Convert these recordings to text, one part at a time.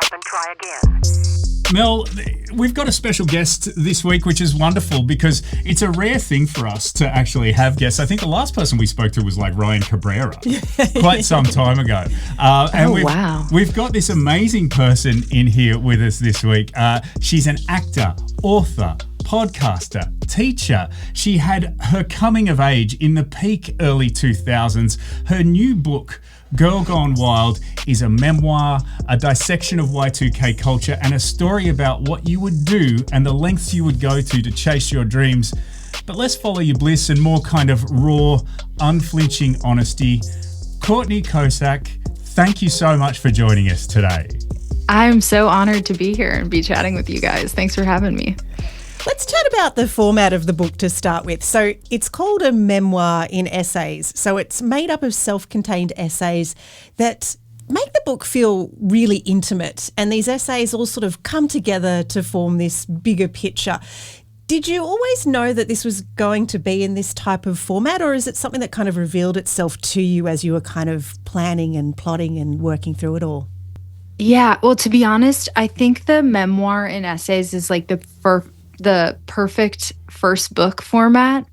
up and try again. Mel, we've got a special guest this week, which is wonderful because it's a rare thing for us to actually have guests. I think the last person we spoke to was like Ryan Cabrera quite some time ago. We've got this amazing person in here with us this week. She's an actor, author, podcaster, teacher. She had her coming of age in the peak early 2000s. Her new book, Girl Gone Wild, is a memoir, a dissection of Y2K culture, and a story about what you would do and the lengths you would go to chase your dreams. But let's follow your bliss and more kind of raw, unflinching honesty. Courtney Kocak, thank you so much for joining us today. I'm so honored to be here and be chatting with you guys. Thanks for having me. Let's chat about the format of the book to start with. So it's called a memoir in essays. So it's made up of self-contained essays that make the book feel really intimate. And these essays all sort of come together to form this bigger picture. Did you always know that this was going to be in this type of format, or is it something that kind of revealed itself to you as you were kind of planning and plotting and working through it all? Yeah, well, to be honest, I think the memoir in essays is like the perfect first book format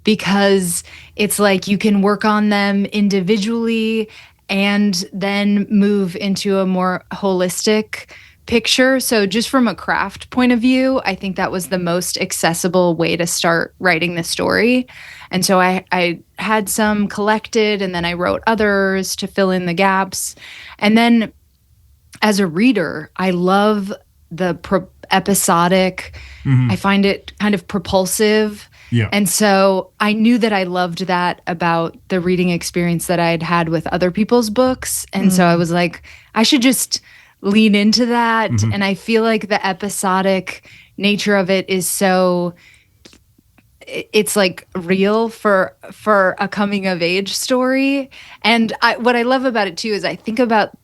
because it's like you can work on them individually and then move into a more holistic picture. So just from a craft point of view, I think that was the most accessible way to start writing the story. And so I had some collected and then I wrote others to fill in the gaps. And then as a reader, I love the episodic. I find it kind of propulsive. Yeah. And so I knew that I loved that about the reading experience that I'd had with other people's books. And so I was like, I should just lean into that. And I feel like the episodic nature of it is so, it's like real for a coming of age story. And what I love about it too is I think about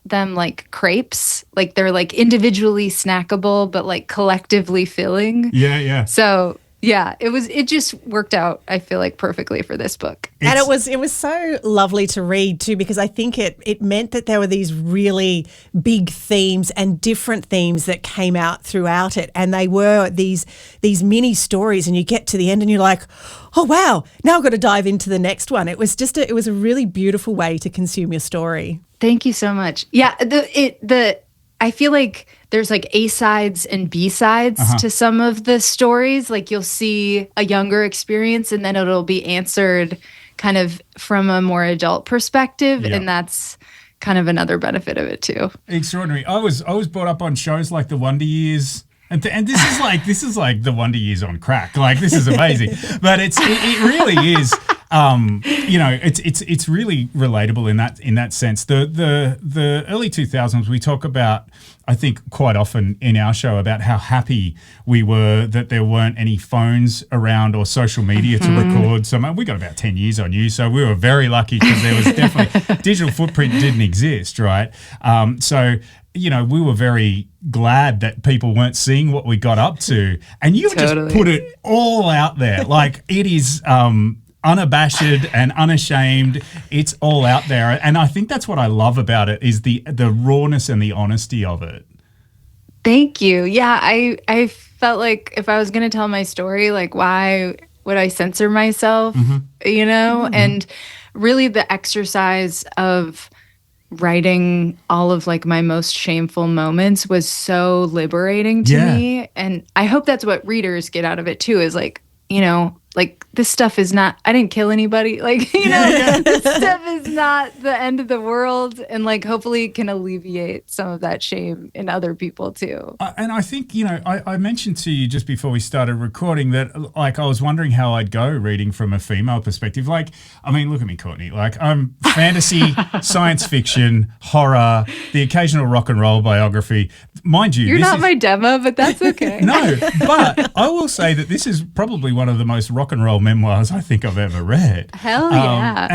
them like crepes, like they're like individually snackable, but like collectively filling. Yeah. So yeah, it just worked out, I feel like, perfectly for this book. And it was so lovely to read too, because I think it meant that there were these really big themes and different themes that came out throughout it. And they were these mini stories, and you get to the end and you're like, oh wow, now I've got to dive into the next one. It was a really beautiful way to consume your story. Thank you so much. Yeah, I feel like there's like A sides and B sides to some of the stories. Like you'll see a younger experience and then it'll be answered kind of from a more adult perspective. Yeah. And that's kind of another benefit of it too. Extraordinary. I was brought up on shows like The Wonder Years. And this is like The Wonder Years on crack. Like this is amazing. But it really is. It's really relatable in that sense. The early 2000s, we talk about, I think quite often in our show, about how happy we were that there weren't any phones around or social media to record. So we got about 10 years on you, so we were very lucky because there was definitely digital footprint didn't exist, right? We were very glad that people weren't seeing what we got up to, and you just put it all out there. Like it is unabashed and unashamed. It's all out there. And I think that's what I love about it is the rawness and the honesty of it. Thank you. Yeah, I felt like if I was going to tell my story, like why would I censor myself, And really the exercise of writing all of like my most shameful moments was so liberating to me. And I hope that's what readers get out of it too, is like, like this stuff is not, I didn't kill anybody. Like, this stuff is not the end of the world. And like, hopefully it can alleviate some of that shame in other people too. And I think, I mentioned to you just before we started recording that like, I was wondering how I'd go reading from a female perspective. Like, I mean, look at me, Courtney, like I'm fantasy, science fiction, horror, the occasional rock and roll biography. Mind you, you're not my demo, but that's okay. No, but I will say that this is probably one of the most rock and roll memoirs I think I've ever read. Hell yeah.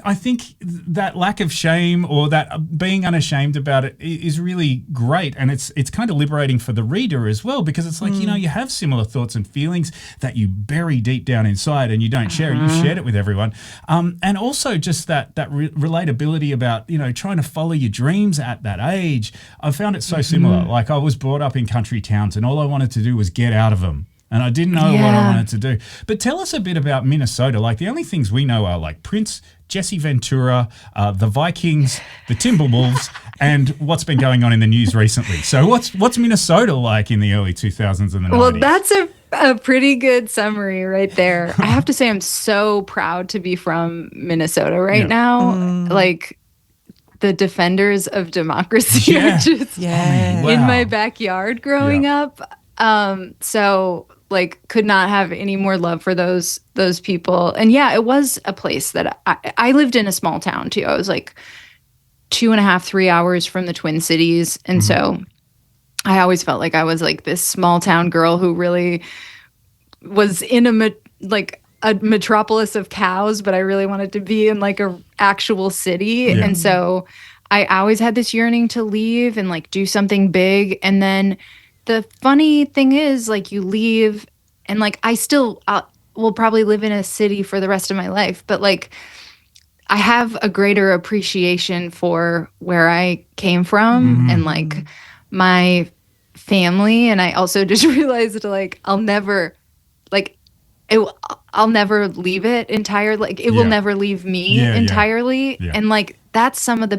I think that lack of shame or that being unashamed about it is really great, and it's kind of liberating for the reader as well, because it's like, you have similar thoughts and feelings that you bury deep down inside and you don't share it. You've shared it with everyone. And also just that relatability about, trying to follow your dreams at that age. I found it so similar. Like, I was brought up in country towns and all I wanted to do was get out of them. And I didn't know what I wanted to do. But tell us a bit about Minnesota. Like, the only things we know are like Prince, Jesse Ventura, the Vikings, the Timberwolves, and what's been going on in the news recently. So what's Minnesota like in the early 2000s and the 90s? Well, that's a pretty good summary right there. I have to say I'm so proud to be from Minnesota right now. Like, the defenders of democracy are just in my backyard growing up. So like, could not have any more love for those people. And yeah, it was a place that I lived in a small town too. I was like 2.5, 3 hours from the Twin Cities. And so I always felt like I was like this small town girl who really was in a metropolis of cows, but I really wanted to be in like a actual city. Yeah. And so I always had this yearning to leave and like do something big. And then the funny thing is, like, you leave and like I still will probably live in a city for the rest of my life, but like I have a greater appreciation for where I came from and like my family. And I also just realized like I'll never leave it entirely. Like, it will never leave me entirely. Yeah. And like, that's some of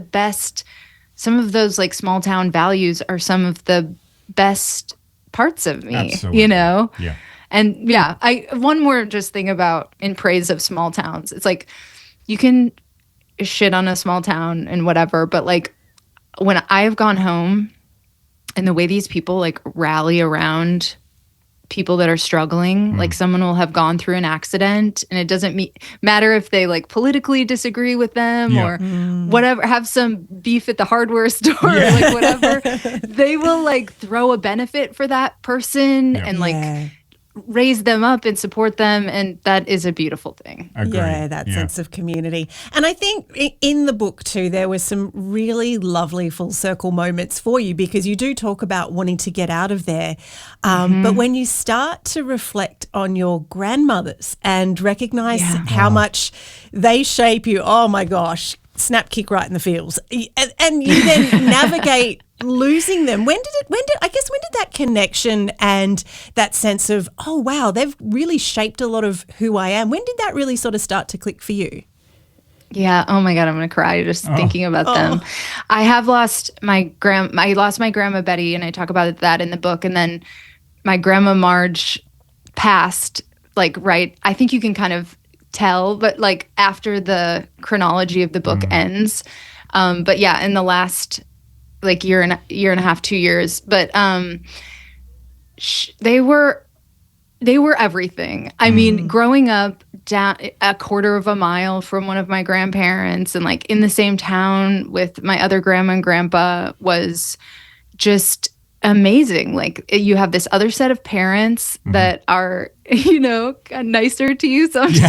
those like small town values are some of the best parts of me. Absolutely. Yeah. And yeah, one more just thing about in praise of small towns. It's like, you can shit on a small town and whatever, but like when I've gone home and the way these people like rally around people that are struggling, like someone will have gone through an accident and it doesn't matter if they like politically disagree with them or whatever, have some beef at the hardware store or like whatever, they will like throw a benefit for that person and like raise them up and support them, and that is a beautiful thing. Agreed. Yeah, that sense of community. And I think in the book too, there were some really lovely full circle moments for you, because you do talk about wanting to get out of there. But when you start to reflect on your grandmothers and recognize how much they shape you, oh my gosh, snap kick right in the feels. And you then navigate losing them. When did that connection and that sense of, oh wow, they've really shaped a lot of who I am, when did that really sort of start to click for you? Yeah. Oh my God, I'm gonna cry just thinking about them. I have lost I lost my grandma Betty, and I talk about that in the book. And then my grandma Marge passed, like, right. I think you can kind of tell, but like after the chronology of the book ends. But yeah, in the last like year and a half, 2 years, but they were everything. I mean, growing up down a quarter of a mile from one of my grandparents and like in the same town with my other grandma and grandpa was just amazing. Like, you have this other set of parents that are, nicer to you sometimes.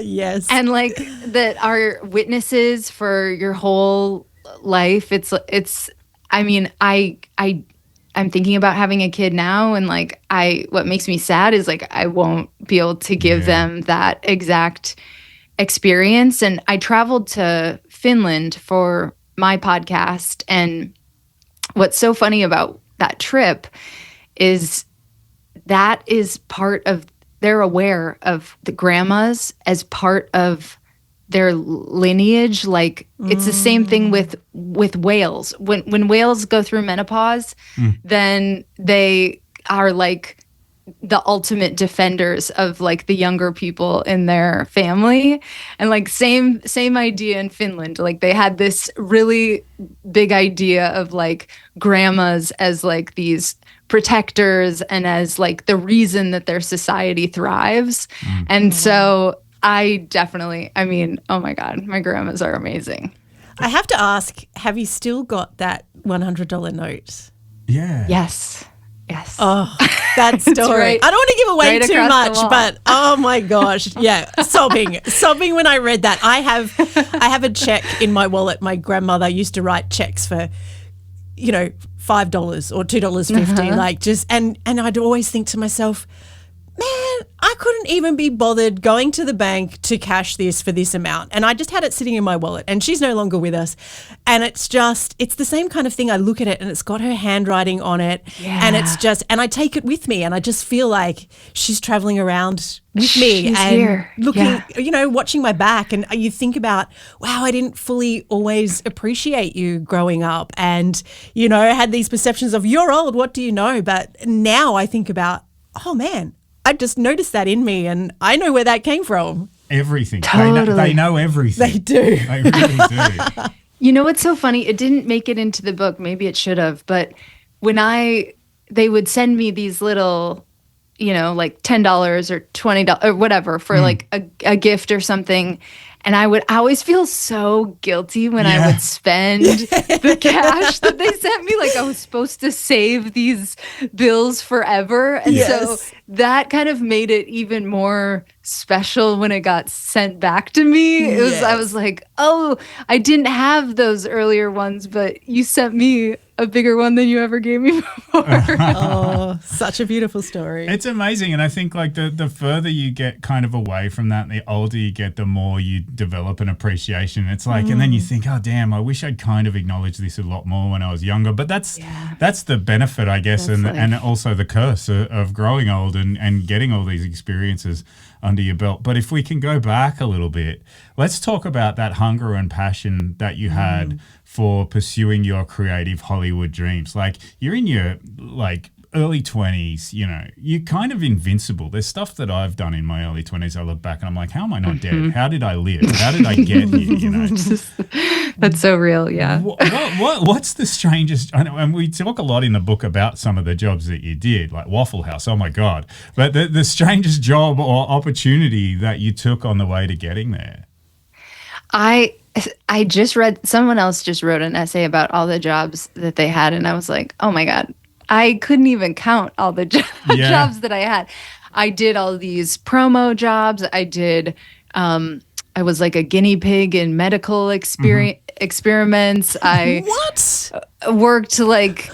Yes. And like that are witnesses for your whole life. I mean, I'm thinking about having a kid now, and like what makes me sad is like I won't be able to give them that exact experience. And I traveled to Finland for my podcast, and what's so funny about that trip is that is part of, they're aware of the grandmas as part of their lineage. Like, it's the same thing with whales. When whales go through menopause, then they are like the ultimate defenders of like the younger people in their family. And like same idea in Finland. Like, they had this really big idea of like grandmas as like these protectors and as like the reason that their society thrives. And so I mean, oh my God, my grandmas are amazing. I have to ask, have you still got that $100 note? Yeah. Yes. Yes. Oh, that story. right- I don't want to give away right too across the much, wall. but oh my gosh. Yeah, sobbing when I read that. I have a check in my wallet. My grandmother used to write checks for, $5 or $2.50, like and I'd always think to myself, man, I couldn't even be bothered going to the bank to cash this for this amount. And I just had it sitting in my wallet, and she's no longer with us. And it's the same kind of thing. I look at it and it's got her handwriting on it. Yeah. And and I take it with me, and I just feel like she's traveling around with me She's and here. looking, Yeah. watching my back. And you think about, wow, I didn't fully always appreciate you growing up, and, had these perceptions of you're old, what do you know? But now I think about, oh man, I just noticed that in me, and I know where that came from. Everything. Totally. They know everything. They do. They really do. You know what's so funny? It didn't make it into the book. Maybe it should have. But when they would send me these little, like $10 or $20 or whatever for like a gift or something. And I would always feel so guilty when I would spend the cash that they sent me. Like I was supposed to save these bills forever. And so that kind of made it even more special when it got sent back to me. I was like, oh, I didn't have those earlier ones, but you sent me a bigger one than you ever gave me before. Oh, such a beautiful story. It's amazing. And I think like the further you get kind of away from that, the older you get, the more you develop an appreciation. It's like, and then you think, oh, damn, I wish I'd kind of acknowledged this a lot more when I was younger. But that's the benefit, I guess, and also the curse of growing old and getting all these experiences under your belt. But if we can go back a little bit, let's talk about that hunger and passion that you had for pursuing your creative Hollywood dreams. Like you're in your early 20s, you're kind of invincible. There's stuff that I've done in my early 20s. I look back and I'm like, how am I not dead? How did I live? How did I get here? That's so real. Yeah. What's the strangest? I know, and we talk a lot in the book about some of the jobs that you did, like Waffle House. Oh my God! But the strangest job or opportunity that you took on the way to getting there. I just read, someone else just wrote an essay about all the jobs that they had, and I was like, oh my God, I couldn't even count all the jobs that I had. I did all these promo jobs. I did, I was like a guinea pig in medical experiments. I worked like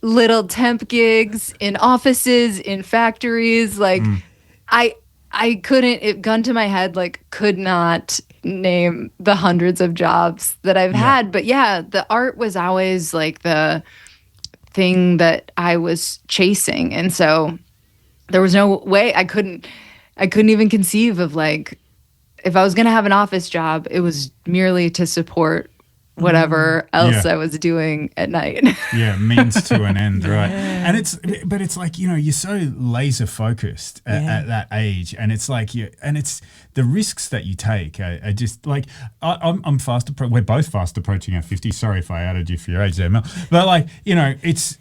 little temp gigs in offices, in factories. Like I couldn't, gun to my head, like could not name the hundreds of jobs that I've had. But yeah, the art was always like the thing that I was chasing. And so there was no way I couldn't even conceive of like, if I was going to have an office job, it was merely to support whatever else I was doing at night. Means to an end, right? And it's like, you're so laser focused at that age, and it's like it's the risks that you take are just like, I'm fast we're both fast approaching our 50s. Sorry if I added you for your age there, Mel. But like, it's,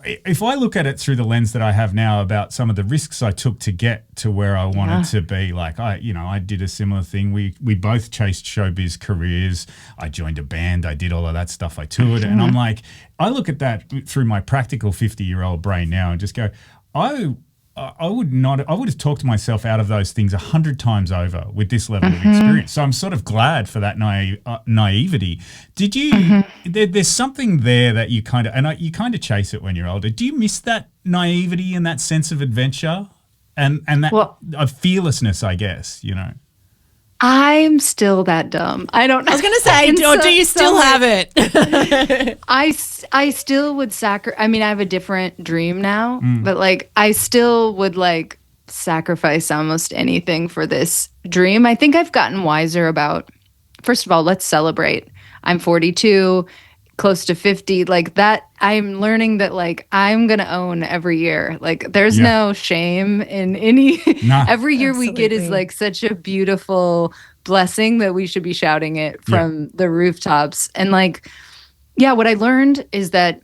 if I look at it through the lens that I have now about some of the risks I took to get to where I wanted to be, like I did a similar thing. We both chased showbiz careers. I joined a band. I did all of that stuff. I toured, and I'm like, I look at that through my practical 50-year-old brain now and just go, I would have talked myself out of those things 100 times over with this level of experience. So I'm sort of glad for that naivety. Did you? There's something there that you kind of, you kind of chase it when you're older. Do you miss that naivety and that sense of adventure and that of fearlessness? I guess I'm still that dumb. I don't know. I was going to say, do you still have it? I still would I mean, I have a different dream now, but like I still would like sacrifice almost anything for this dream. I think I've gotten wiser about, first of all, let's celebrate. I'm 42, close to 50. Like that, I'm learning that like I'm going to own every year. Like there's no shame in any, every year we get is like such a beautiful blessing that we should be shouting it from the rooftops. And like, what I learned is that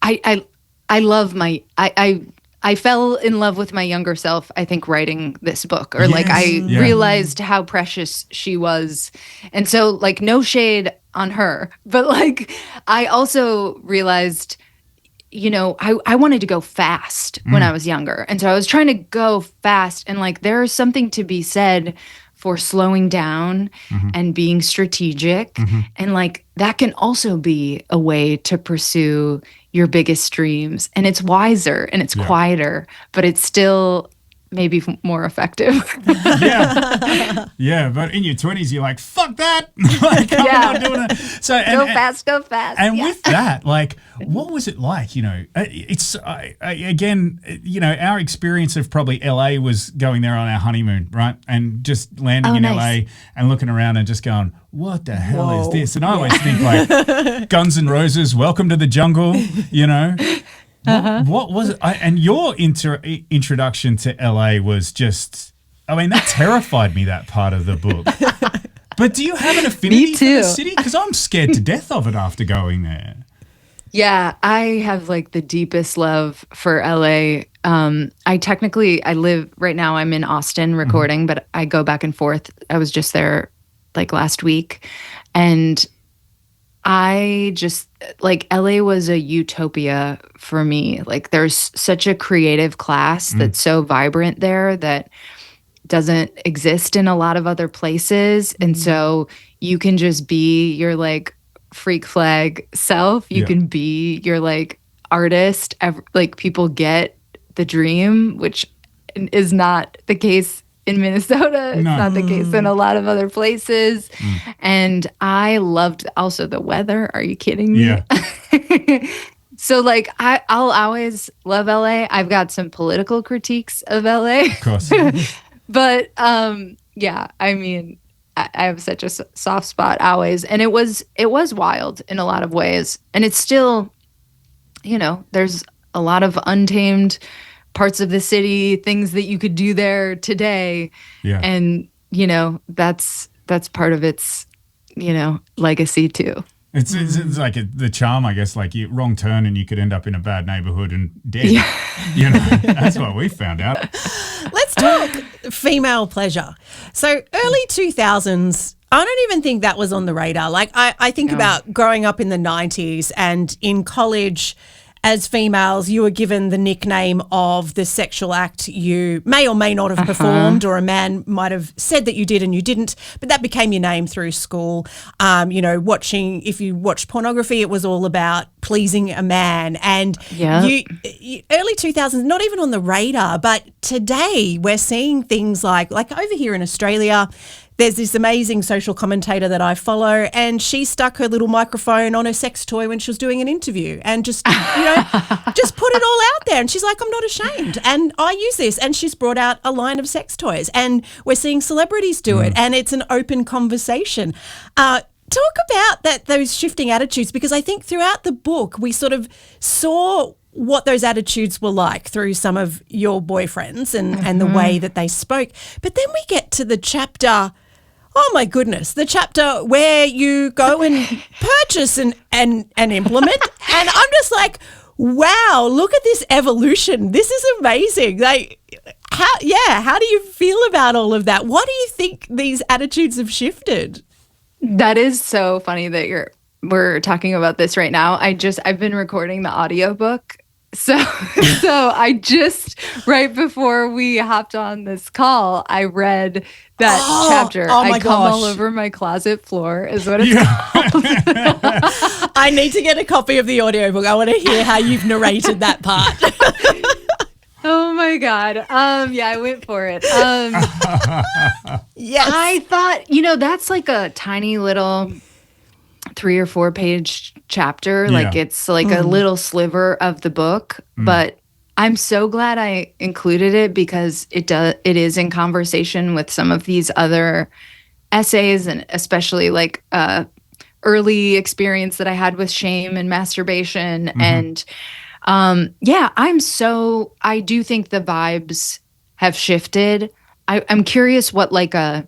I love I fell in love with my younger self, I think, writing this book, or like I realized how precious she was. And so like no shade on her, but like I also realized, I wanted to go fast when I was younger. And so I was trying to go fast. And like, there's something to be said for slowing down and being strategic. And like, that can also be a way to pursue your biggest dreams. And it's wiser and it's quieter, but it's still maybe more effective. Yeah, but in your 20s, you're like, fuck that. Like, I'm not doing it. So, go fast. And with that, like, what was it like? It's, again, our experience of probably LA was going there on our honeymoon, right? And just landing in LA and looking around and just going, what the hell is this? And I always think like Guns N' Roses, Welcome to the Jungle, What was it? And your introduction to LA was just, that terrified me, that part of the book. But do you have an affinity for the city? Because I'm scared to death of it after going there. Yeah, I have like the deepest love for LA. I live right now, I'm in Austin recording, but I go back and forth. I was just there like last week. And I just like LA was a utopia for me. Like there's such a creative class that's so vibrant there that doesn't exist in a lot of other places. And so you can just be your like freak flag self. You can be your like artist. Like people get the dream, which is not the case in Minnesota. It's not the case in a lot of other places. And I loved also the weather. Are you kidding me? Yeah. So like I'll always love LA. I've got some political critiques of LA. Of course. But I have such a soft spot always. And it was wild in a lot of ways. And it's still, there's a lot of untamed parts of the city, things that you could do there today. Yeah. And, that's part of its, legacy too. It's like the charm, I guess, like you wrong turn and you could end up in a bad neighborhood and dead. Yeah. That's what we found out. Let's talk female pleasure. So early 2000s, I don't even think that was on the radar. Like I think about growing up in the 90s and in college. As females, you were given the nickname of the sexual act you may or may not have performed, or a man might have said that you did and you didn't, but that became your name through school. If you watched pornography, it was all about pleasing a man. And early 2000s, not even on the radar, but today we're seeing things like over here in Australia, there's this amazing social commentator that I follow, and she stuck her little microphone on her sex toy when she was doing an interview and just, just put it all out there. And she's like, I'm not ashamed. And I use this. And she's brought out a line of sex toys. And we're seeing celebrities do it. And it's an open conversation. Talk about those shifting attitudes, because I think throughout the book we sort of saw what those attitudes were like through some of your boyfriends and the way that they spoke. But then we get to the chapter, oh my goodness, the chapter where you go and purchase and implement. And I'm just like, wow, look at this evolution. This is amazing. Like, how do you feel about all of that? Why do you think these attitudes have shifted? That is so funny that we're talking about this right now. I've been recording the audiobook. So I just, right before we hopped on this call, I read that chapter. I come all over my closet floor is what it's called. I need to get a copy of the audiobook. I want to hear how you've narrated that part. Oh my God. I went for it. Yes. I thought, that's like a tiny little 3 or 4 page chapter. Like it's like a little sliver of the book, but I'm so glad I included it because it is in conversation with some of these other essays, and especially like early experience that I had with shame and masturbation. And I do think the vibes have shifted. I'm curious what like a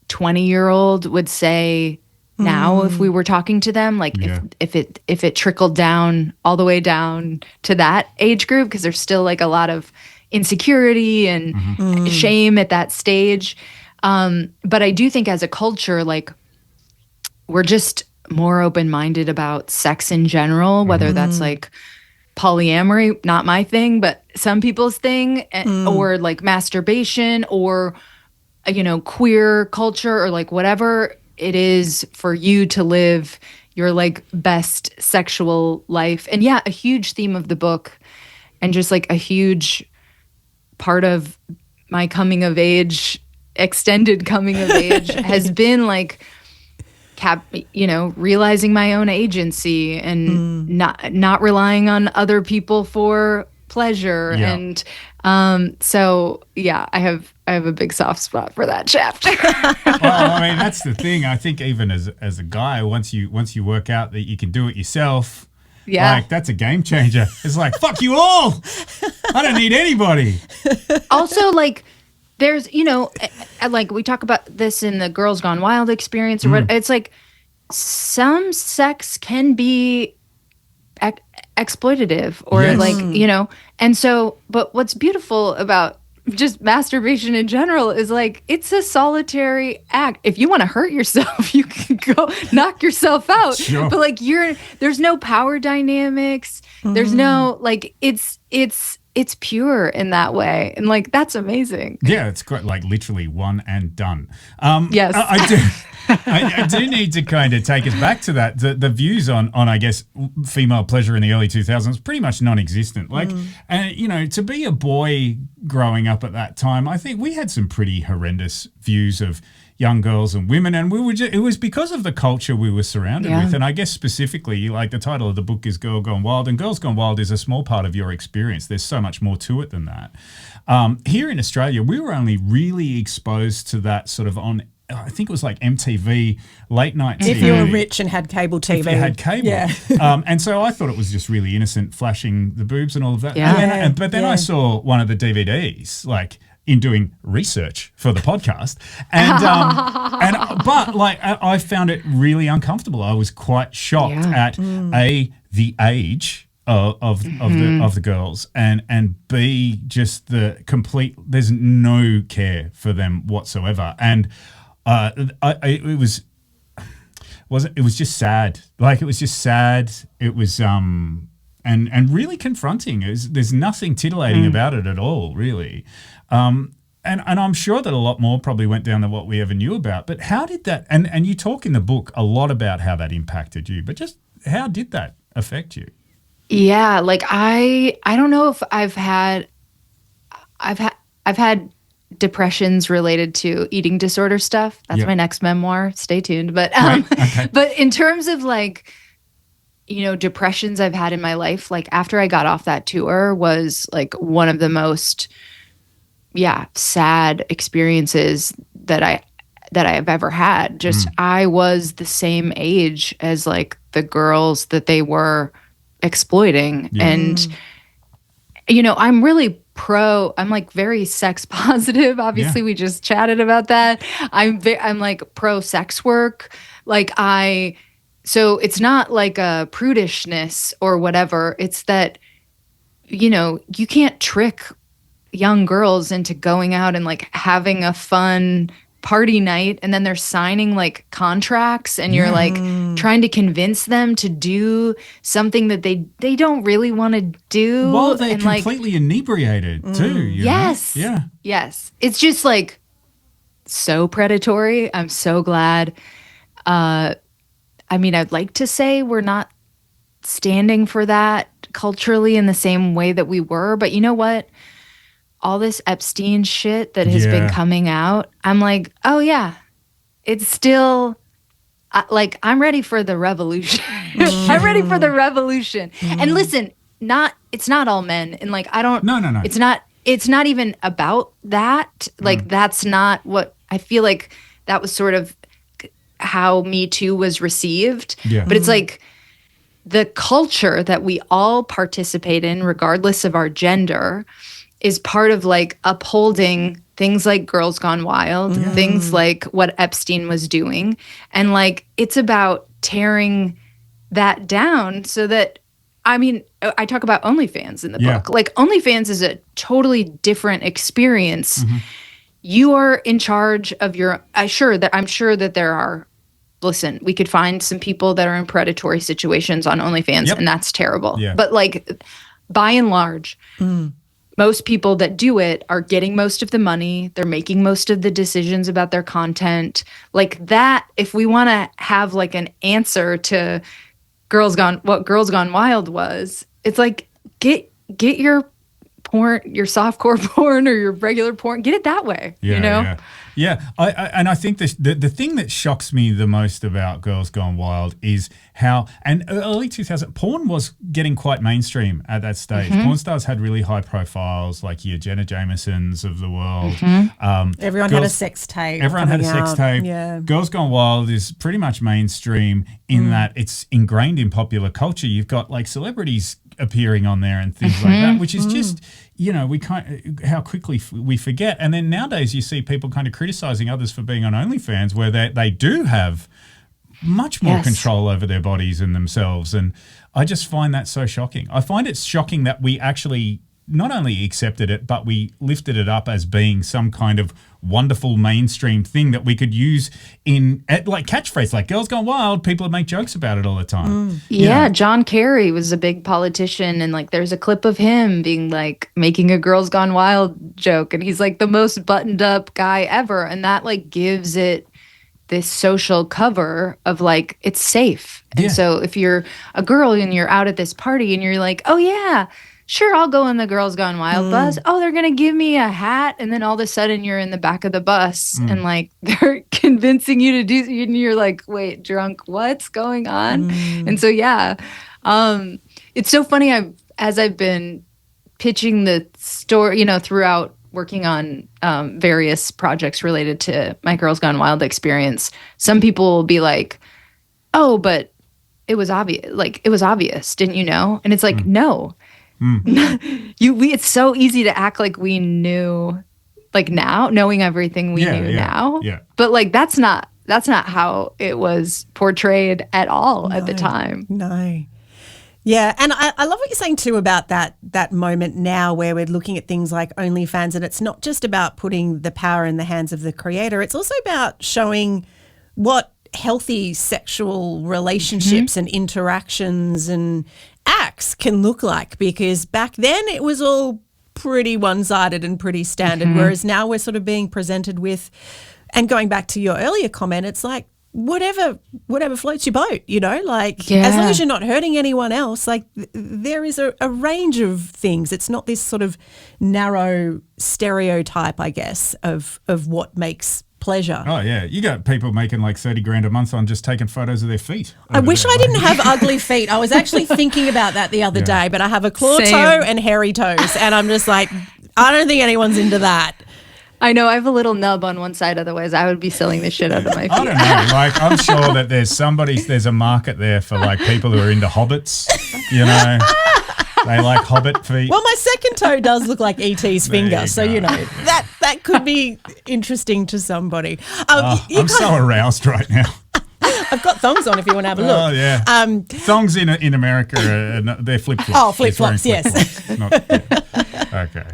20-year-old would say now if we were talking to them, like if it trickled down all the way down to that age group, because there's still like a lot of insecurity and shame at that stage. But I do think as a culture, like we're just more open-minded about sex in general, whether that's like polyamory, not my thing, but some people's thing, or like masturbation, or queer culture, or like whatever it is for you to live your like best sexual life. And yeah, a huge theme of the book, and just like a huge part of my extended coming of age has been like realizing my own agency, and not relying on other people for pleasure. Yeah. And so yeah, I have a big soft spot for that chapter. Well, I mean, that's the thing. I think even as a guy, once you work out that you can do it yourself, like that's a game changer. It's like, fuck you all. I don't need anybody. Also, like, there's, like we talk about this in the Girls Gone Wild experience, or what, it's like some sex can be exploitative, or like, and so, but what's beautiful about just masturbation in general is like, it's a solitary act. If you want to hurt yourself, you can go knock yourself out. Sure. But like, there's no power dynamics. There's no, like, it's pure in that way. And like, that's amazing. Yeah, it's quite like literally one and done. Yes. I do need to kind of take us back to that. The views on I guess female pleasure in the early 2000s pretty much non-existent. Like, and to be a boy growing up at that time, I think we had some pretty horrendous views of young girls and women, and it was because of the culture we were surrounded with. And I guess specifically, like, the title of the book is Girl Gone Wild, and Girls Gone Wild is a small part of your experience. There's so much more to it than that. Here in Australia, we were only really exposed to that sort of on, I think it was like MTV, late night TV. If you were rich and had cable TV. If you had cable. Yeah. And so I thought it was just really innocent, flashing the boobs and all of that. Yeah. But then I saw one of the DVDs, like, in doing research for the podcast. But like, I found it really uncomfortable. I was quite shocked at the age of the girls, and B, just the complete, there's no care for them whatsoever. And it was just sad. Like, it was just sad. It was and really confronting. There's nothing titillating about it at all, really. And I'm sure that a lot more probably went down than what we ever knew about. But how did that, and you talk in the book a lot about how that impacted you, but just how did that affect you? Yeah, like I don't know if I've had depressions related to eating disorder stuff. That's my next memoir. Stay tuned. But but in terms of like, depressions I've had in my life, like after I got off that tour was like one of the most sad experiences that I've ever had. Just I was the same age as like the girls that they were exploiting. And I'm really I'm like very sex positive. Obviously we just chatted about that. I'm like pro sex work. Like so it's not like a prudishness or whatever. It's that, you can't trick young girls into going out and like having a fun party night, and then they're signing like contracts, and you're like trying to convince them to do something that they don't really want to do. Well, they're completely inebriated too. Yes. Yeah. Yes. It's just like so predatory. I'm so glad. I mean, I'd like to say we're not standing for that culturally in the same way that we were, but you know what? All this Epstein shit that has been coming out, I'm like, oh yeah, it's still like, I'm ready for the revolution. I'm ready for the revolution. And listen, it's not all men. And like, I don't, no. It's not even about that. Like, that's not what I feel like. That was sort of how Me Too was received. Yeah. But it's like the culture that we all participate in, regardless of our gender, is part of like upholding things like Girls Gone Wild, things like what Epstein was doing. And like, it's about tearing that down so that, I mean, I talk about OnlyFans in the book. Like, OnlyFans is a totally different experience. You are in charge of your, I'm sure that there are listen, we could find some people that are in predatory situations on OnlyFans, and that's terrible. Yeah. But like, by and large, most people that do it are getting most of the money. They're making most of the decisions about their content. Like that, if we want to have like an answer to what Girls Gone Wild was, it's like, get your porn, your softcore porn or your regular porn, get it that way, you know? Yeah. I think the thing that shocks me the most about Girls Gone Wild is how, and early 2000, porn was getting quite mainstream at that stage. Porn stars had really high profiles, like your Jenna Jamesons of the world. Everyone had a sex tape. Everyone had a sex tape. Yeah. Girls Gone Wild is pretty much mainstream in that it's ingrained in popular culture. You've got like celebrities appearing on there and things like that, which is just, you know, how quickly we forget. And then nowadays you see people kind of criticizing others for being on OnlyFans, where they do have much more control over their bodies and themselves. And I just find that so shocking. I find it shocking that we actually not only accepted it, but we lifted it up as being some kind of wonderful mainstream thing that we could use like catchphrase, like Girls Gone Wild. People make jokes about it all the time. Yeah, John Kerry was a big politician, and like there's a clip of him being like making a Girls Gone Wild joke, and he's like the most buttoned up guy ever, and that like gives it this social cover of like it's safe. And so if you're a girl and you're out at this party and you're like, oh yeah, sure, I'll go in the Girls Gone Wild bus. Oh, they're going to give me a hat. And then all of a sudden you're in the back of the bus and like they're convincing you to do, and you're like, wait, drunk, what's going on? And so, it's so funny. As I've been pitching the story, you know, throughout working on various projects related to my Girls Gone Wild experience, some people will be like, oh, but it was obvious. Like, it was obvious. Didn't you know? And it's like, no. It's so easy to act like we knew, like now, knowing everything we knew now. Yeah. But like that's not how it was portrayed at all at the time. No. Yeah, and I love what you're saying too about that moment now where we're looking at things like OnlyFans, and it's not just about putting the power in the hands of the creator. It's also about showing what healthy sexual relationships and interactions and acts can look like, because back then it was all pretty one-sided and pretty standard, whereas now we're sort of being presented with, and going back to your earlier comment, it's like whatever floats your boat, you know, like as long as you're not hurting anyone else, like there is a range of things. It's not this sort of narrow stereotype, I guess, of what makes pleasure. Oh yeah, you got people making like 30 grand a month on just taking photos of their feet. I wish I didn't have ugly feet. I was actually thinking about that the other day, but I have a claw toe and hairy toes, and I'm just like, I don't think anyone's into that. I know, I have a little nub on one side, otherwise I would be selling the shit out of my feet. I don't know, like I'm sure that there's a market there for like people who are into hobbits, you know. They like hobbit feet. Well, my second toe does look like E.T.'s finger, so you know that could be interesting to somebody. I'm so aroused right now. I've got thongs on if you want to have a look. Oh yeah. Thongs in America they're flip flops. Oh, flip flops, yes. Okay.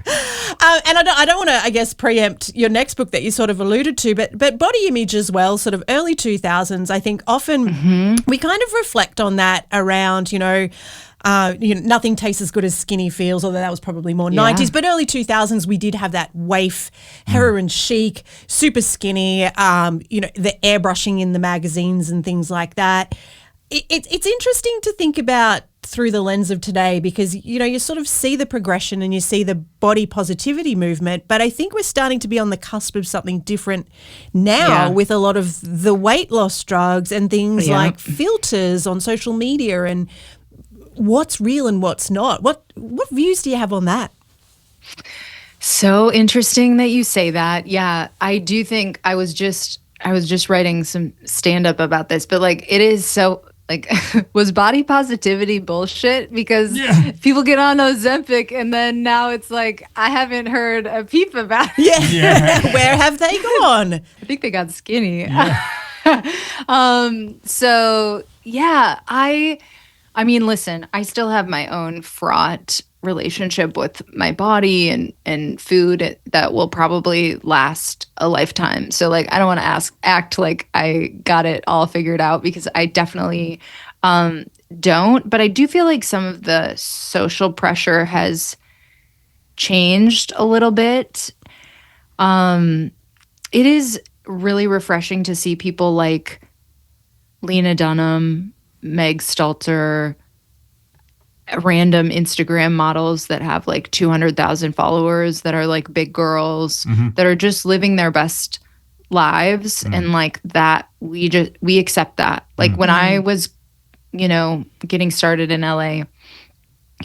And I don't want to, I guess, preempt your next book that you sort of alluded to, but body image as well, sort of early 2000s. I think often we kind of reflect on that around, nothing tastes as good as skinny feels, although that was probably more 90s. But early 2000s, we did have that waif, heroin chic, super skinny, the airbrushing in the magazines and things like that. It's interesting to think about through the lens of today, because, you sort of see the progression and you see the body positivity movement. But I think we're starting to be on the cusp of something different now with a lot of the weight loss drugs and things like filters on social media and what's real and what's not. What views do you have on that? So interesting that you say that. Yeah, I do think I was just writing some stand-up about this, but like it is so like was body positivity bullshit? Because people get on Ozempic and then now it's like I haven't heard a peep about it. Yeah. Where have they gone? I think they got skinny. Yeah. So yeah, I mean, listen, I still have my own fraught relationship with my body and food that will probably last a lifetime. So like I don't want to act like I got it all figured out, because I definitely don't. But I do feel like some of the social pressure has changed a little bit. It is really refreshing to see people like Lena Dunham, Meg Stalter, random Instagram models that have like 200,000 followers that are like big girls that are just living their best lives. And like that, we accept that. Like when I was, getting started in LA,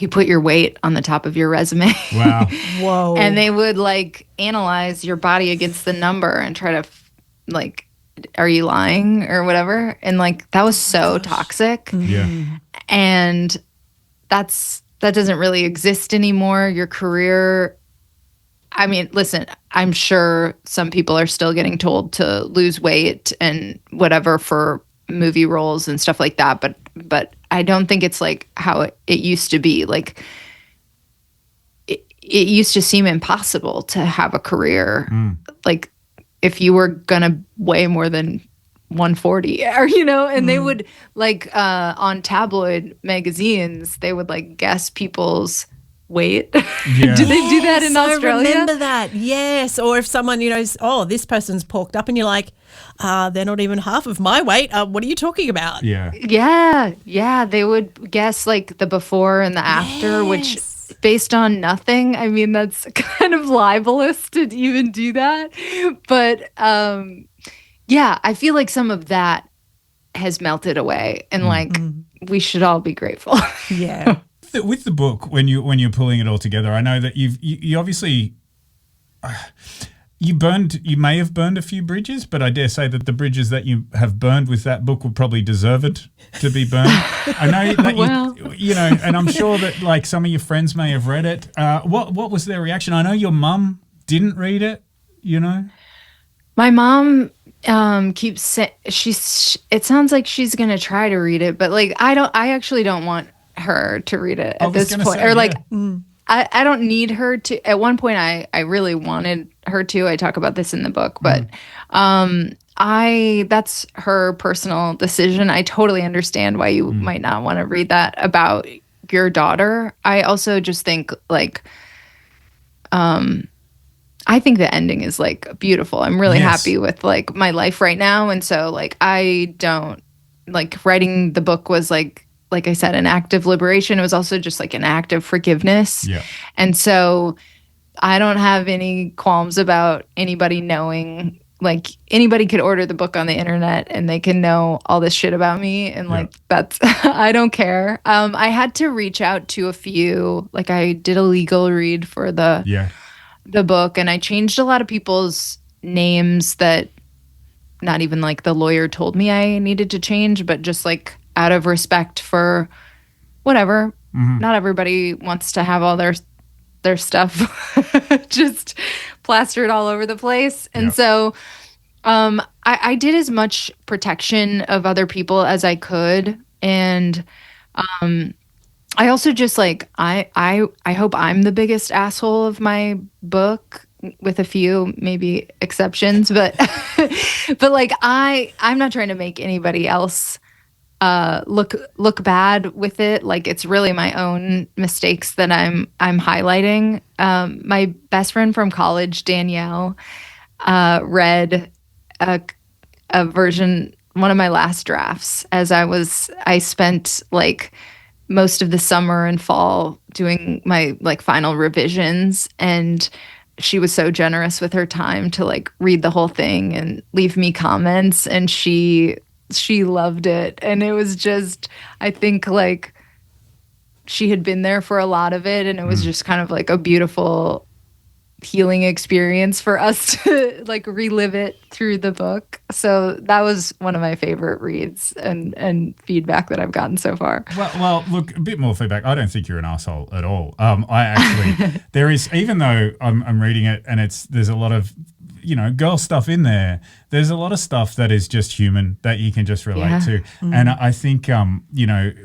you put your weight on the top of your resume. Wow. Whoa. And they would like analyze your body against the number and try to like, are you lying or whatever? And like, that was so toxic. Yeah. And that doesn't really exist anymore. Your career, I mean, listen, I'm sure some people are still getting told to lose weight and whatever for movie roles and stuff like that. But I don't think it's like how it used to be. Like it used to seem impossible to have a career. Like if you were gonna weigh more than 140 or and they would like on tabloid magazines they would like guess people's weight. Yeah. Do they do that in Australia? I remember that. Yes. Or if someone this person's porked up and you're like, they're not even half of my weight, what are you talking about? Yeah, they would guess like the before and the after, which based on nothing. I mean, that's kind of libelous to even do that. But yeah, I feel like some of that has melted away, and like we should all be grateful. Yeah. With the book, when you're pulling it all together, I know that you obviously you may have burned a few bridges, but I dare say that the bridges that you have burned with that book would probably deserve it to be burned. I know that and I'm sure that like some of your friends may have read it. What was their reaction? I know your mum didn't read it. My mom keeps saying it sounds like she's gonna try to read it, but like I actually don't want her to read it at this point. I don't need her to. At one point I really wanted her to. I talk about this in the book, but that's her personal decision. I totally understand why you might not want to read that about your daughter. I also just think like I think the ending is like beautiful. I'm really happy with like my life right now. And so like I don't like writing the book was like I said, an act of liberation. It was also just like an act of forgiveness. Yeah. And so I don't have any qualms about anybody knowing, like anybody could order the book on the internet and they can know all this shit about me. And like, that's, I don't care. I had to reach out to a few, like I did a legal read for the book, and I changed a lot of people's names that not even like the lawyer told me I needed to change, but just like out of respect for whatever. Not everybody wants to have all their stuff just plastered all over the place. And so I did as much protection of other people as I could. And I also just like I hope I'm the biggest asshole of my book, with a few maybe exceptions, but but like I'm not trying to make anybody else look bad with it. Like it's really my own mistakes that I'm highlighting. My best friend from college, Danielle, read a version, one of my last drafts, as I spent like most of the summer and fall doing my like final revisions, and she was so generous with her time to like read the whole thing and leave me comments, and she loved it. And it was just, I think like she had been there for a lot of it, and it was just kind of like a beautiful healing experience for us to like relive it through the book. So that was one of my favorite reads and feedback that I've gotten so far. Well, look, a bit more feedback. I don't think you're an asshole at all. I actually, there is, even though I'm reading it and there's a lot of, girl stuff in there. There's a lot of stuff that is just human that you can just relate to. And I think,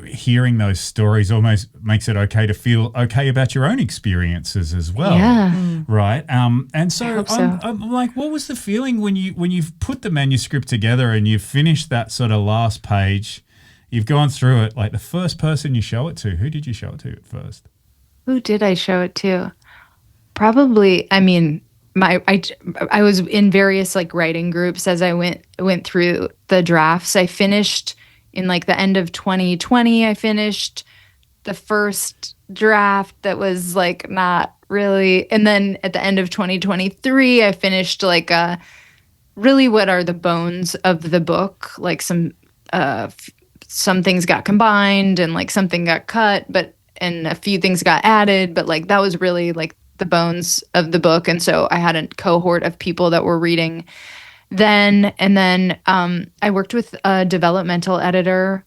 hearing those stories almost makes it okay to feel okay about your own experiences as well. Yeah. Right. And so, so. I'm like, what was the feeling when you've put the manuscript together and you've finished that sort of last page, you've gone through it, like the first person you show it to, who did you show it to at first? Who did I show it to? Probably, I was in various like writing groups as I went through the drafts. I finished in like the end of 2020. I finished the first draft that was like not really, and then at the end of 2023, I finished like really what are the bones of the book. Like some things got combined and like something got cut, and a few things got added, but like that was really like the bones of the book. And so I had a cohort of people that were reading then. And then I worked with a developmental editor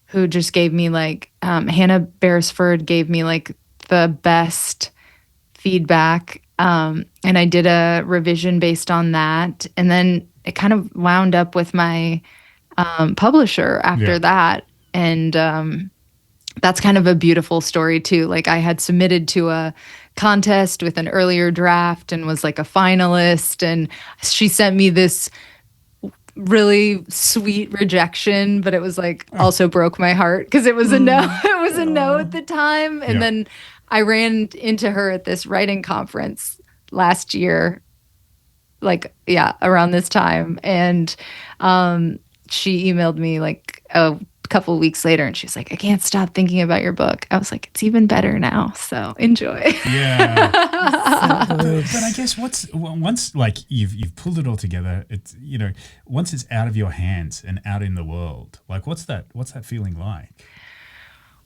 who just gave me like, Hannah Beresford gave me like the best feedback. And I did a revision based on that. And then it kind of wound up with my publisher after that. And that's kind of a beautiful story too. Like I had submitted to a contest with an earlier draft and was like a finalist, and she sent me this really sweet rejection, but it was like also broke my heart because it was a no. It was a no at the time. And then I ran into her at this writing conference last year, like around this time, and she emailed me like a couple of weeks later, and she's like, I can't stop thinking about your book. I was like, it's even better now, so enjoy. Yeah. So but I guess once like you've pulled it all together, it's once it's out of your hands and out in the world, like what's that feeling like?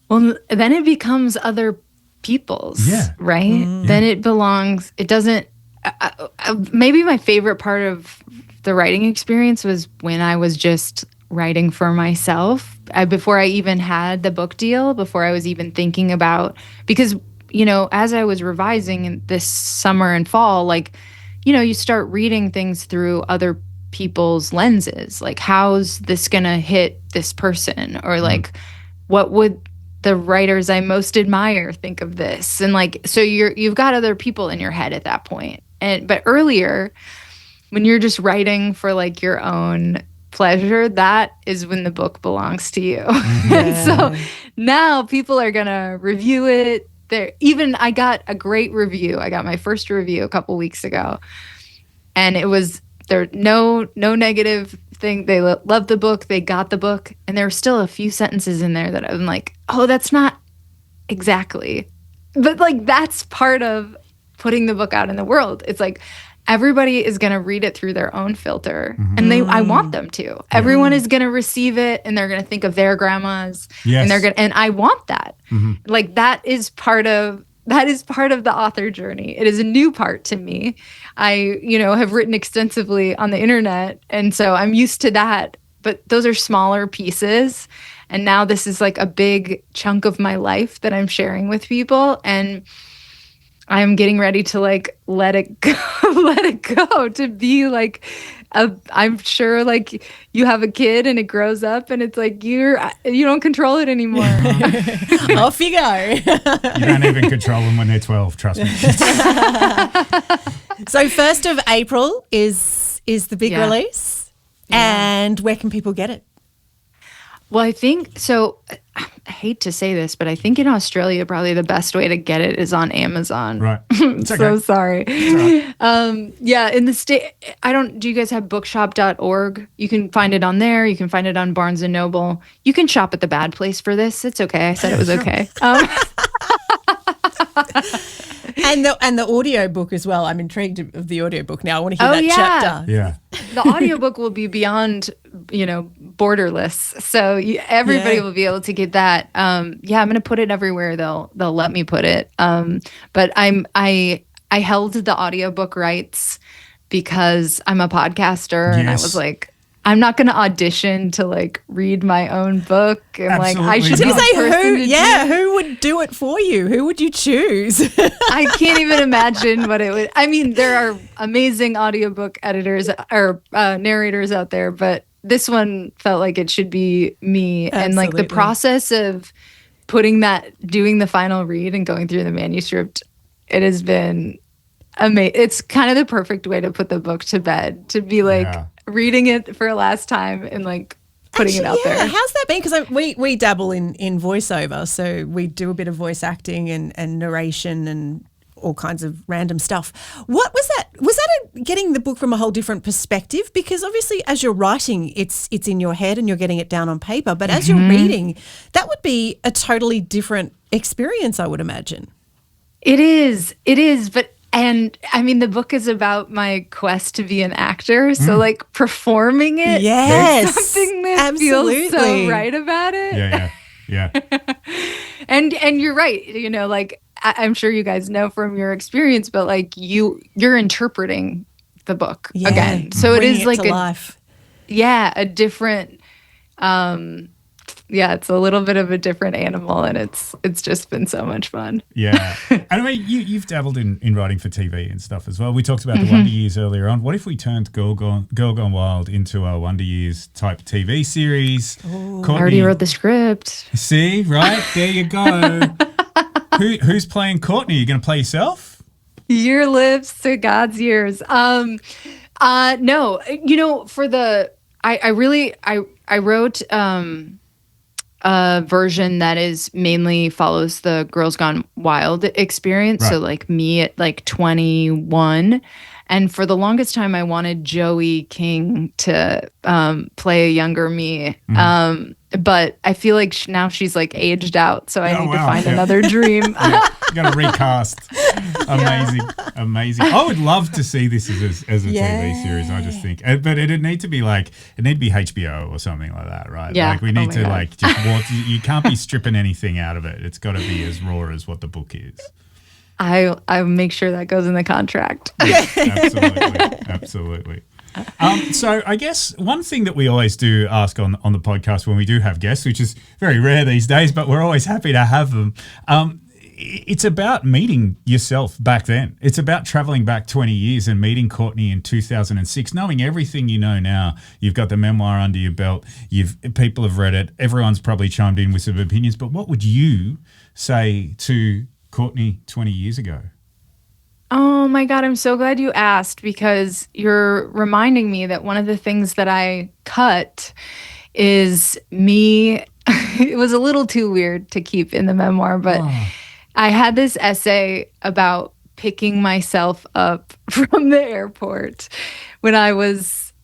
Well, then it becomes other people's, right? Then it belongs. It doesn't. Maybe my favorite part of the writing experience was when I was just writing for myself. Before I even had the book deal, before I was even thinking about, because, as I was revising this summer and fall, like, you start reading things through other people's lenses. Like, how's this going to hit this person? Or like, what would the writers I most admire think of this? And like, so you've got other people in your head at that point. But earlier, when you're just writing for like your own pleasure, that is when the book belongs to you. And so now people are gonna review it. I got a great review. I got my first review a couple weeks ago, and it was no negative thing. They loved the book. They got the book, and there were still a few sentences in there that I'm like, oh, that's not exactly, but like that's part of putting the book out in the world. It's like, everybody is going to read it through their own filter, and I want them to. Everyone is going to receive it, and they're going to think of their grandmas, and I want that. Like that is part of the author journey. It is a new part to me. I, have written extensively on the internet, and so I'm used to that. But those are smaller pieces, and now this is like a big chunk of my life that I'm sharing with people, and I'm getting ready to like let it go to be like I'm sure like you have a kid and it grows up and it's like you don't control it anymore. Off you go. You don't even control them when they're 12, trust me. So 1st of April is the big release. And where can people get it? Well, I think so. I hate to say this, but I think in Australia, probably the best way to get it is on Amazon. Right. It's okay. So sorry. It's all right. In the state, do you guys have bookshop.org? You can find it on there. You can find it on Barnes and Noble. You can shop at the bad place for this. It's okay. I said it was okay. And the audio book as well. I'm intrigued of the audio book now. I want to hear that chapter. Yeah. The audiobook will be beyond, borderless. So everybody will be able to get that. I'm going to put it everywhere they'll let me put it. But I held the audiobook rights because I'm a podcaster, and I was like, I'm not going to audition to like read my own book. And like, I should Absolutely be not. Who would do it for you? Who would you choose? I can't even imagine what it would. I mean, there are amazing audiobook editors or narrators out there, but this one felt like it should be me. Absolutely. And like the process of doing the final read and going through the manuscript, it has been amazing. It's kind of the perfect way to put the book to bed, to be like reading it for a last time and like putting it out there. How's that been? Because we dabble in voiceover, so we do a bit of voice acting and narration and all kinds of random stuff. What was that? Was that getting the book from a whole different perspective? Because obviously, as you're writing, it's in your head and you're getting it down on paper. But as you're reading, that would be a totally different experience, I would imagine. It is. But and I mean, the book is about my quest to be an actor. So like performing it, yes, there's something that feels so right about it. Yeah. And you're right. You know, like I'm sure you guys know from your experience, but like you're interpreting the book again. So it is like life. A different. It's a little bit of a different animal, and it's just been so much fun. Yeah. And I mean, you've dabbled in writing for TV and stuff as well. We talked about the Wonder Years earlier on. What if we turned Girl Gone Wild into a Wonder Years type TV series? Courtney, I already wrote the script. See, right? There you go. Who's playing Courtney? You going to play yourself? Your lips to God's ears. No, you know, for the, I wrote, a version that is mainly follows the Girls Gone Wild experience. Right. So like me at like 21. And for the longest time, I wanted Joey King to play a younger me. But I feel like now she's like aged out. So I need to find another dream. You got to recast. Amazing. I would love to see this as a TV series, I just think. But it'd need to be HBO or something like that, right? Yeah. Like we need to like just watch. You can't be stripping anything out of it. It's got to be as raw as what the book is. I make sure that goes in the contract. Absolutely. So I guess one thing that we always do ask on the podcast when we do have guests, which is very rare these days, but we're always happy to have them. It's about meeting yourself back then. It's about traveling back 20 years and meeting Courtney in 2006, knowing everything you know now. You've got the memoir under your belt. People have read it. Everyone's probably chimed in with some opinions. But what would you say to Courtney 20 years ago? Oh my God, I'm so glad you asked, because you're reminding me that one of the things that I cut is me. It was a little too weird to keep in the memoir, but I had this essay about picking myself up from the airport when I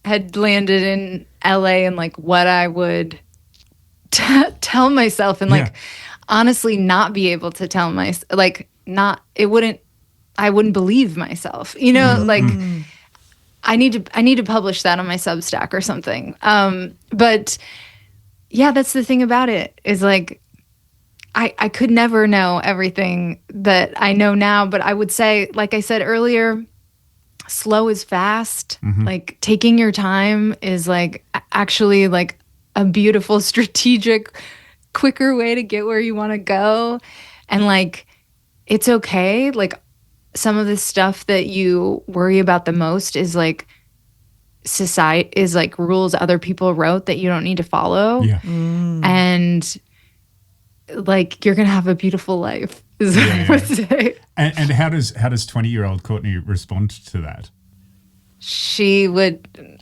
had landed in LA, and like what I would tell myself, and like honestly not be able to tell myself, like I wouldn't believe myself, you know, like I need to publish that on my Substack or something. But yeah, that's the thing about it, is like, I could never know everything that I know now, but I would say, like I said earlier, slow is fast. Like taking your time is like actually like a beautiful, strategic, quicker way to get where you want to go. And like, it's okay. Like, some of the stuff that you worry about the most is like society, is like rules other people wrote that you don't need to follow. Yeah. And like, you're going to have a beautiful life, is what I would say. And how does 20-year-old Courtney respond to that?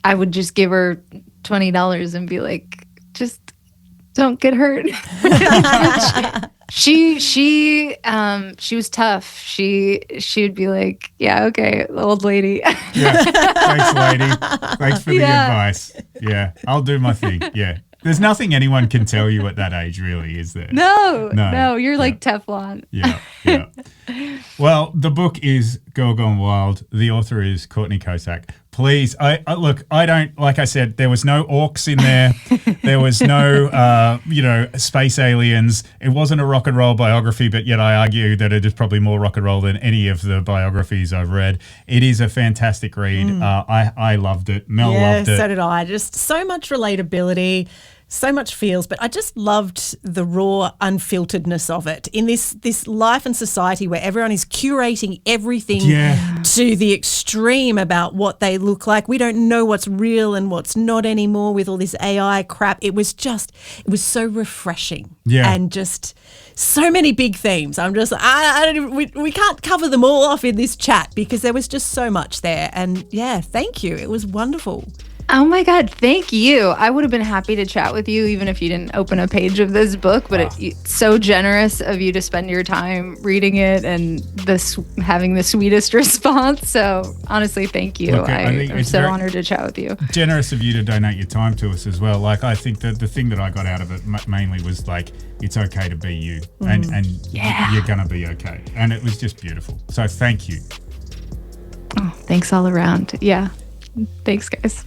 I would just give her $20 and be like, just don't get hurt. She was tough. She'd be like, yeah, okay, old lady. Yeah. Thanks, lady. Thanks for the advice. Yeah, I'll do my thing. Yeah. There's nothing anyone can tell you at that age, really, is there? No, you're like Teflon. Yeah. Well, the book is Girl Gone Wild. The author is Courtney Kocak. Please. I look, I don't, like I said, there was no orcs in there. There was no, space aliens. It wasn't a rock and roll biography, but yet I argue that it is probably more rock and roll than any of the biographies I've read. It is a fantastic read. I loved it. Mel loved it. So did I. Just so much relatability. So much feels, but I just loved the raw unfilteredness of it in this life and society where everyone is curating everything to the extreme about what they look like. We don't know what's real and what's not anymore with all this AI crap. It was so refreshing and just so many big themes. I'm just, we can't cover them all off in this chat because there was just so much there. And thank you. It was wonderful. Oh my God, thank you. I would have been happy to chat with you even if you didn't open a page of this book, but it's so generous of you to spend your time reading it and having the sweetest response. So honestly, thank you. Look, I'm so honored to chat with you. Generous of you to donate your time to us as well. Like, I think that the thing that I got out of it mainly was like, it's okay to be you and you're going to be okay. And it was just beautiful. So thank you. Oh, thanks all around. Yeah. Thanks, guys.